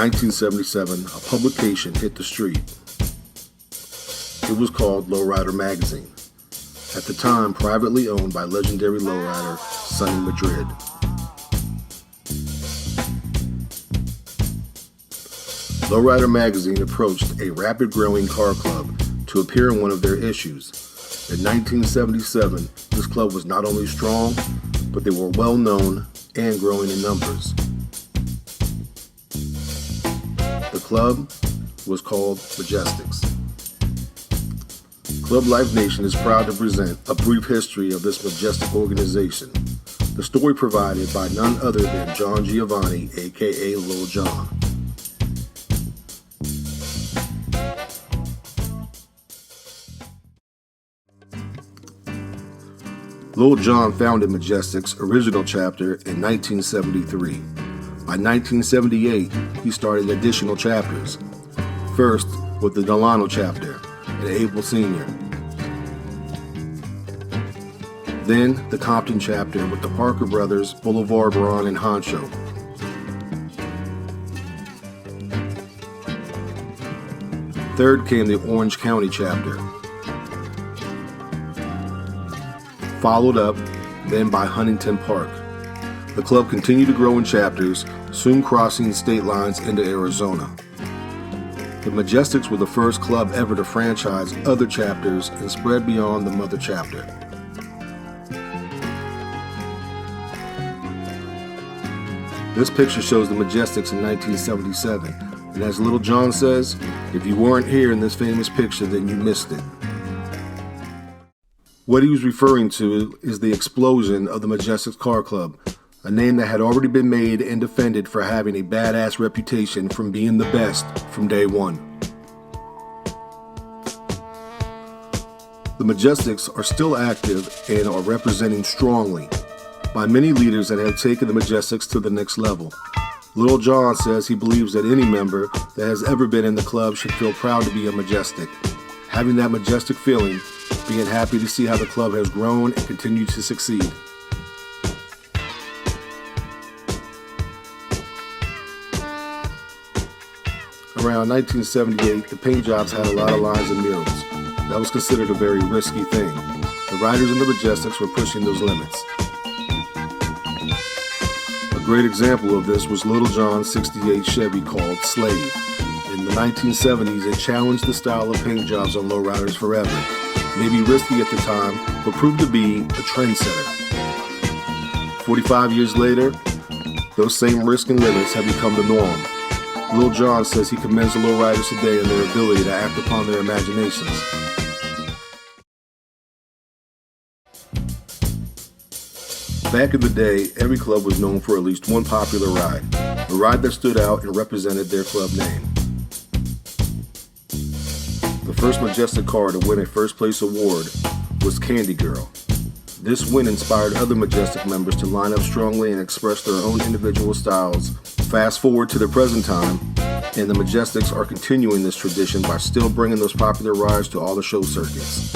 1977, a publication hit the street. It was called Lowrider Magazine, at the time privately owned by legendary lowrider Sonny Madrid. Lowrider Magazine approached a rapid-growing car club to appear in one of their issues. In 1977, this club was not only strong, but they were well-known and growing in numbers. The club was called Majestics. Club Life Nation is proud to present a brief history of this majestic organization. The story provided by none other than John Giovanni, aka Lil Jon. Lil Jon founded Majestics' original chapter in 1973. By 1978, he started additional chapters. First with the Delano chapter and Abel Sr. Then the Compton chapter with the Parker brothers, Boulevard Ron, and Honcho. Third came the Orange County chapter, followed up then by Huntington Park. The club continued to grow in chapters, soon crossing state lines into Arizona. The Majestics were the first club ever to franchise other chapters and spread beyond the mother chapter. This picture shows the Majestics in 1977, and as Lil Jon says, if you weren't here in this famous picture, then you missed it. What he was referring to is the explosion of the Majestics Car Club, a name that had already been made and defended for having a badass reputation from being the best from day one. The Majestics are still active and are representing strongly by many leaders that have taken the Majestics to the next level. Lil Jon says he believes that any member that has ever been in the club should feel proud to be a Majestic. Having that majestic feeling, being happy to see how the club has grown and continued to succeed. Around 1978, the paint jobs had a lot of lines and murals. That was considered a very risky thing. The riders in the Majestics were pushing those limits. A great example of this was Lil Jon's 68 Chevy called Slave. In the 1970s, it challenged the style of paint jobs on lowriders forever. Maybe risky at the time, but proved to be a trendsetter. 45 years later, those same risks and limits have become the norm. Lil Jon says he commends the lowriders today in their ability to act upon their imaginations. Back in the day, every club was known for at least one popular ride, a ride that stood out and represented their club name. The first Majestic car to win a first place award was Candy Girl. This win inspired other Majestic members to line up strongly and express their own individual styles. Fast forward to the present time, and the Majestics are continuing this tradition by still bringing those popular rides to all the show circuits.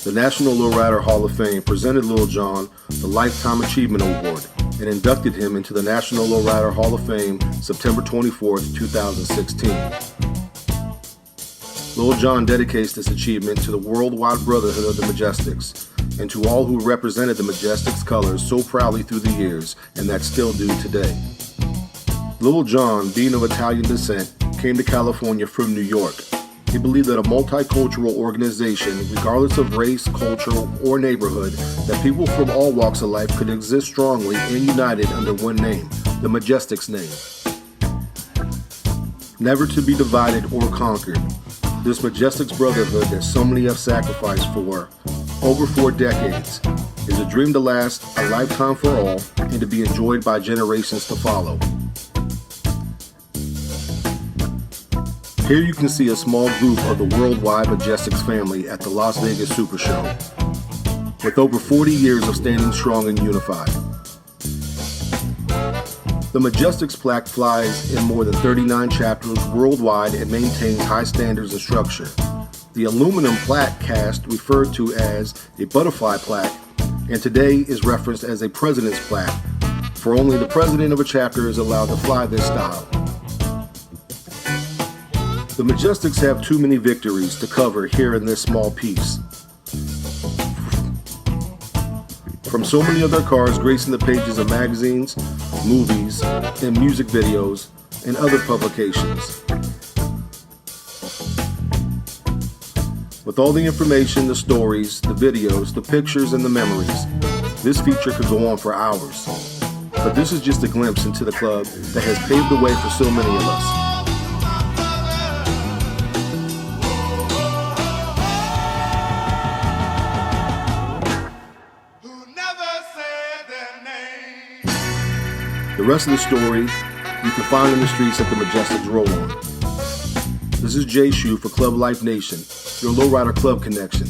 The National Lowrider Hall of Fame presented Lil Jon the Lifetime Achievement Award and inducted him into the National Lowrider Hall of Fame September 24, 2016. Lil Jon dedicates this achievement to the worldwide brotherhood of the Majestics and to all who represented the Majestics colors so proudly through the years and that still do today. Lil Jon, being of Italian descent, came to California from New York. He believed that a multicultural organization, regardless of race, culture, or neighborhood, that people from all walks of life could exist strongly and united under one name, the Majestics name. Never to be divided or conquered, this Majestics brotherhood that so many have sacrificed for over 4 decades is a dream to last a lifetime for all and to be enjoyed by generations to follow. Here you can see a small group of the worldwide Majestics family at the Las Vegas Super Show, with over 40 years of standing strong and unified. The Majestics plaque flies in more than 39 chapters worldwide and maintains high standards and structure. The aluminum plaque cast, referred to as a butterfly plaque, and today is referenced as a president's plaque, for only the president of a chapter is allowed to fly this style. The Majestics have too many victories to cover here in this small piece. From so many other cars gracing the pages of magazines, movies, and music videos, and other publications. With all the information, the stories, the videos, the pictures, and the memories, this feature could go on for hours. But this is just a glimpse into the club that has paved the way for so many of us. The rest of the story you can find in the streets that the Majestics roll on. This is Jay Shu for Club Life Nation, your Lowrider Club connection.